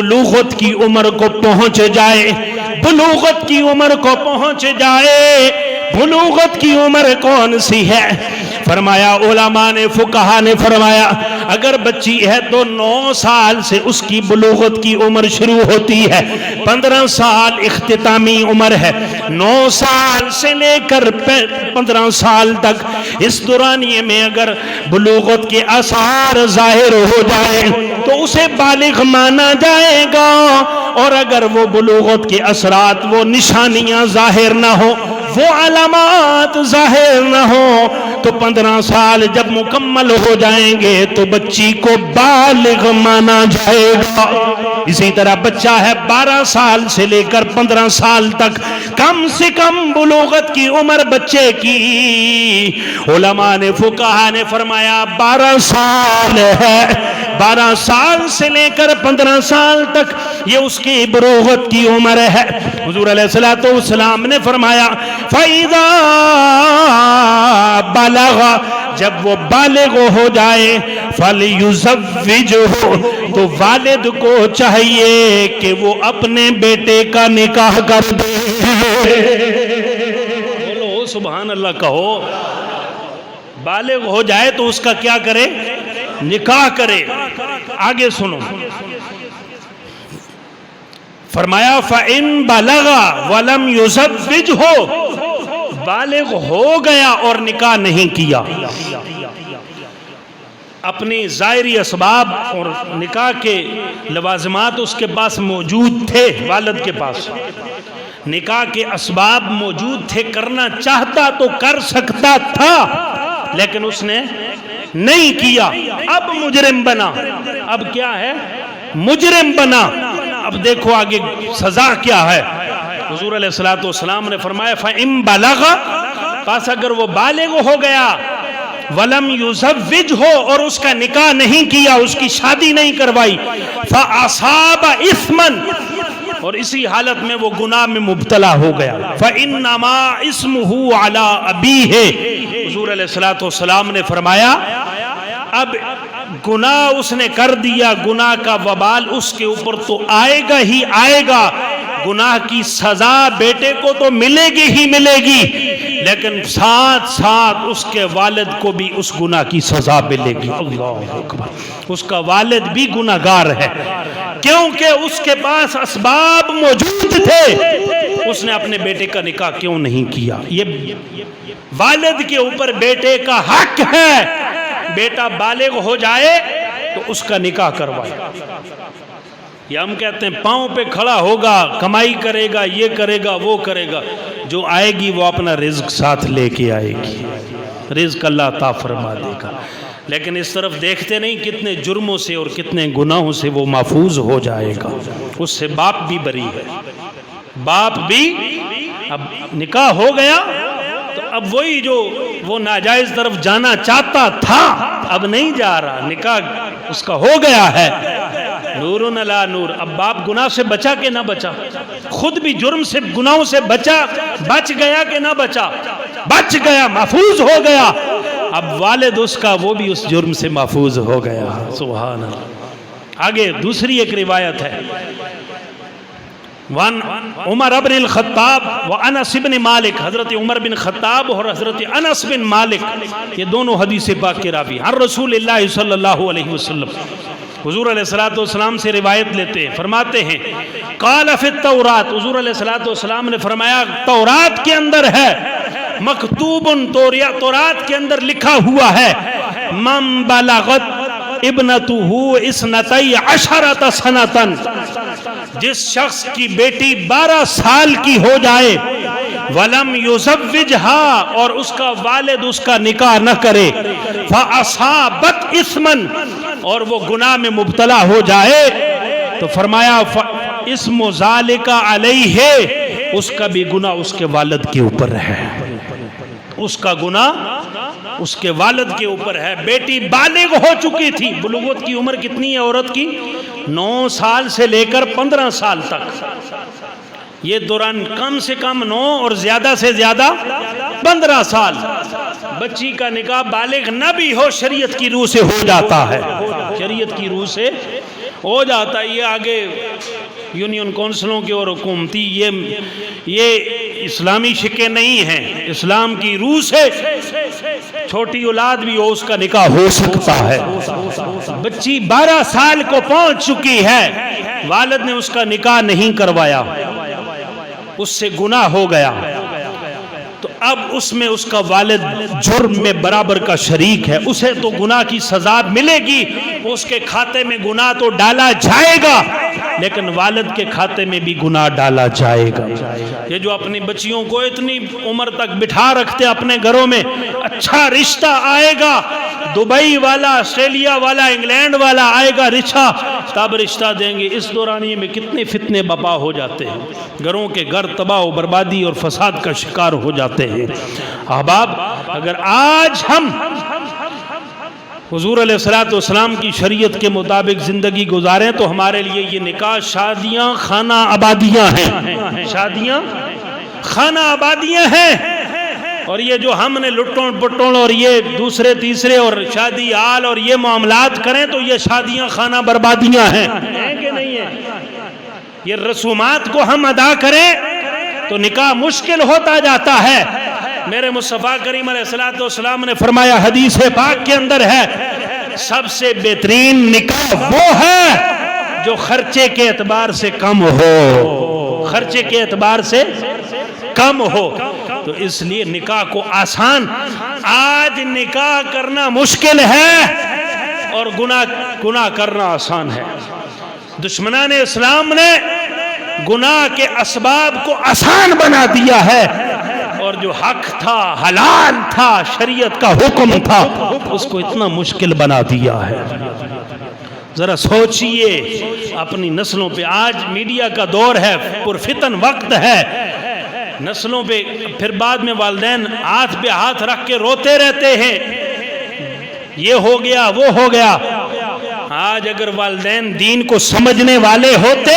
بلوغت کی عمر کو پہنچ جائے، بلوغت کی عمر کو پہنچ جائے۔ بلوغت کی عمر کون سی ہے؟ فرمایا علماء نے، فقہا نے فرمایا اگر بچی ہے تو 9 سال سے اس کی بلوغت کی عمر شروع ہوتی ہے، 15 سال اختتامی عمر ہے، 9 سال سے لے کر 15 سال تک اس دورانیے میں اگر بلوغت کے آثار ظاہر ہو جائیں تو اسے بالغ مانا جائے گا، اور اگر وہ بلوغت کے اثرات، وہ نشانیاں ظاہر نہ ہو، وہ علامات ظاہر نہ ہو، تو 15 سال جب مکمل ہو جائیں گے تو بچی کو بالغ مانا جائے گا۔ اسی طرح بچہ ہے 12 سال سے لے کر 15 سال تک، کم سے کم بلوغت کی عمر بچے کی علماء نے، فقہا نے فرمایا 12 سال ہے۔ 12 سال سے لے کر 15 سال تک یہ اس کی بلوغت کی عمر ہے۔ حضور علیہ الصلوۃ والسلام نے فرمایا فَإِذَا بَلَغَ، جب وہ بالغ ہو جائے، فَلْيُزَوِّجْهُ، تو والد کو چاہیے کہ وہ اپنے بیٹے کا نکاح کر دے۔ بولو سبحان اللہ کہو۔ بالغ ہو جائے تو اس کا کیا کرے؟ نکاح کرے۔ آگے سنو، فرمایا فَإِن بَلَغَ وَلَمْ يُزَوِّجْهُ، بالغ ہو گیا اور نکاح نہیں کیا، اپنی ظاہری اسباب اور نکاح کے لوازمات اس کے پاس موجود تھے، والد کے پاس نکاح کے اسباب موجود تھے، کرنا چاہتا تو کر سکتا تھا لیکن اس نے نہیں کیا، اب مجرم بنا۔ اب کیا ہے؟ مجرم بنا۔ اب دیکھو آگے سزا کیا ہے۔ حضور علیہ الصلوۃ والسلام نے فرمایا فَإِن بَلَغَ، پس اگر وہ بالغ ہو گیا، وَلَمْ يُزَوِّجْهُ، اور اس کا نکاح نہیں کیا، اس کی شادی نہیں کروائی، فَأَصَابَ إِثْمًا، اور اسی حالت میں وہ گناہ میں مبتلا ہو گیا، فَإِنَّمَا إِثْمُهُ عَلَىٰ أَبِيهِ، حضور علیہ الصلوۃ والسلام نے فرمایا اب گناہ اس نے کر دیا، گناہ کا وبال اس کے اوپر تو آئے گا ہی آئے گا، گناہ کی سزا بیٹے کو تو ملے گی ہی ملے گی، لیکن ساتھ ساتھ اس کے والد کو بھی اس گناہ کی سزا ملے گی۔ اللہ اکبر، اس کا والد بھی گناہگار ہے، کیونکہ اس کے پاس اسباب موجود تھے، اس نے اپنے بیٹے کا نکاح کیوں نہیں کیا؟ یہ والد کے اوپر بیٹے کا حق ہے، بیٹا بالغ ہو جائے تو اس کا نکاح کروائے۔ یا ہم کہتے ہیں پاؤں پہ کھڑا ہوگا، کمائی کرے گا، یہ کرے گا، وہ کرے گا، جو آئے گی وہ اپنا رزق ساتھ لے کے آئے گی، رزق اللہ عطا فرما دے گا، لیکن اس طرف دیکھتے نہیں کتنے جرموں سے اور کتنے گناہوں سے وہ محفوظ ہو جائے گا۔ اس سے باپ بھی بری ہے، باپ بھی، اب نکاح ہو گیا تو اب وہی جو وہ ناجائز طرف جانا چاہتا تھا اب نہیں جا رہا، نکاح اس کا ہو گیا ہے، نور علی نور۔ اب باپ گناہ سے بچا کہ نہ بچا؟ خود بھی جرم سے، گناہوں سے بچ گیا کہ نہ بچا؟ بچ گیا، محفوظ ہو گیا۔ اب والد اس کا، وہ بھی اس جرم سے محفوظ ہو گیا۔ سبحان اللہ۔ آگے دوسری ایک روایت ہے، وان عمر بن الخطاب و انس بن مالک، حضرت عمر بن خطاب اور حضرت انس بن مالک، یہ دونوں حدیث پاک کے راوی، ہر رسول اللہ صلی اللہ علیہ وسلم حضور علیہ الصلوۃ والسلام سے روایت لیتے ہیں، فرماتے ہیں قال فی التوراۃ، حضور علیہ الصلوۃ والسلام نے فرمایا تورات کے اندر ہے، مکتوب، تورات کے اندر لکھا ہوا ہے، من بلغت ابنتہ اثنتی عشرۃ سنۃ، جس شخص کی بیٹی 12 سال کی ہو جائے، ولم یزوجھا، اور اس کا والد اس کا نکاح نہ کرے، فاصابت اثما، اور وہ گناہ میں مبتلا ہو جائے، تو فرمایا اسم ذالک علیہ، اس کا بھی گناہ اس کے والد کے اوپر ہے، اس کا گناہ اس کے والد کے اوپر ہے۔ بیٹی بالغ ہو چکی تھی، بلوغت کی عمر کتنی ہے عورت کی؟ 9 سال سے لے کر 15 سال تک، یہ دوران کم سے کم 9 اور زیادہ سے زیادہ 15 سال۔ بچی کا نکاح بالغ نہ بھی ہو شریعت کی روح سے ہو جاتا ہے، شریعت کی روح سے ہو جاتا ہے یہ آگے یونین کونسلوں کے اور حکومتی یہ اسلامی شکیں نہیں ہیں، اسلام کی روح سے چھوٹی اولاد بھی ہو اس کا نکاح ہو سکتا ہے۔ بچی 12 سال کو پہنچ چکی ہے، والد نے اس کا نکاح نہیں کروایا، اس سے گناہ ہو گیا، تو اب اس میں اس کا والد جرم میں برابر کا شریک ہے، اسے تو گناہ کی سزا ملے گی، اس کے کھاتے میں گناہ تو ڈالا جائے گا لیکن والد کے کھاتے میں بھی گناہ ڈالا جائے گا۔ یہ جو اپنی بچیوں کو اتنی عمر تک بٹھا رکھتے اپنے گھروں میں، اچھا رشتہ آئے گا، دبئی والا، آسٹریلیا والا، انگلینڈ والا آئے گا رشتہ، تب رشتہ دیں گے، اس دورانیے میں کتنے فتنے بپا ہو جاتے ہیں، گھروں کے گھر تباہ و بربادی اور فساد کا شکار ہو جاتے ہیں۔ احباب، اگر آج ہم حضور علیہ السلام کی شریعت کے مطابق زندگی گزاریں تو ہمارے لیے یہ نکاح شادیاں خانہ آبادیاں ہیں، شادیاں خانہ آبادیاں ہیں، اور یہ جو ہم نے لٹوں پٹوں اور یہ دوسرے تیسرے اور شادی حال اور یہ معاملات کریں تو یہ شادیاں خانہ بربادیاں ہیں کہ نہیں ہیں؟ یہ رسومات کو ہم ادا کریں تو نکاح مشکل ہوتا جاتا ہے۔ میرے مصطفیٰ کریم علیہ السلام نے فرمایا، حدیث پاک کے اندر ہے، سب سے بہترین نکاح وہ ہے جو خرچے کے اعتبار سے کم ہو، خرچے کے اعتبار سے کم ہو۔ تو اس لیے نکاح کو آسان، آج نکاح کرنا مشکل ہے اور گناہ کرنا آسان ہے۔ دشمنان اسلام نے گناہ کے اسباب کو آسان بنا دیا ہے، اور جو حق تھا، حلال تھا، شریعت کا حکم تھا، اس کو اتنا مشکل بنا دیا ہے۔ ذرا سوچئے اپنی نسلوں پہ، آج میڈیا کا دور ہے، پرفتن وقت ہے، نسلوں پہ پھر بعد میں والدین ہاتھ پہ ہاتھ رکھ کے روتے رہتے ہیں، یہ ہو گیا وہ ہو گیا۔ آج اگر والدین دین کو سمجھنے والے ہوتے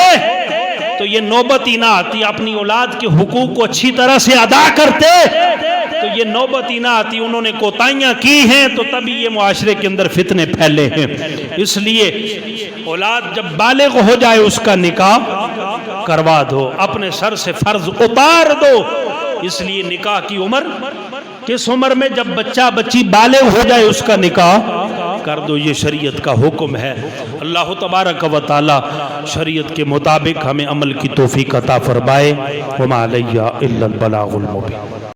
تو یہ نوبت ہی نہ آتی، اپنی اولاد کے حقوق کو اچھی طرح سے ادا کرتے تو یہ نوبت ہی نہ آتی۔ انہوں نے کوتاہیاں کی ہیں تو تبھی یہ معاشرے کے اندر فتنے پھیلے ہیں۔ اس لیے اولاد جب بالغ ہو جائے اس کا نکاح کروا دو، اپنے سر سے فرض اتار دو۔ اس لیے نکاح کی عمر کس عمر میں؟ جب بچہ بچی بالغ ہو جائے اس کا نکاح کر دو، یہ شریعت کا حکم ہے۔ اللہ تبارک و تعالی شریعت کے مطابق ہمیں عمل کی توفیق عطا فرمائے۔ وما علیہ الا البلاغ المبین۔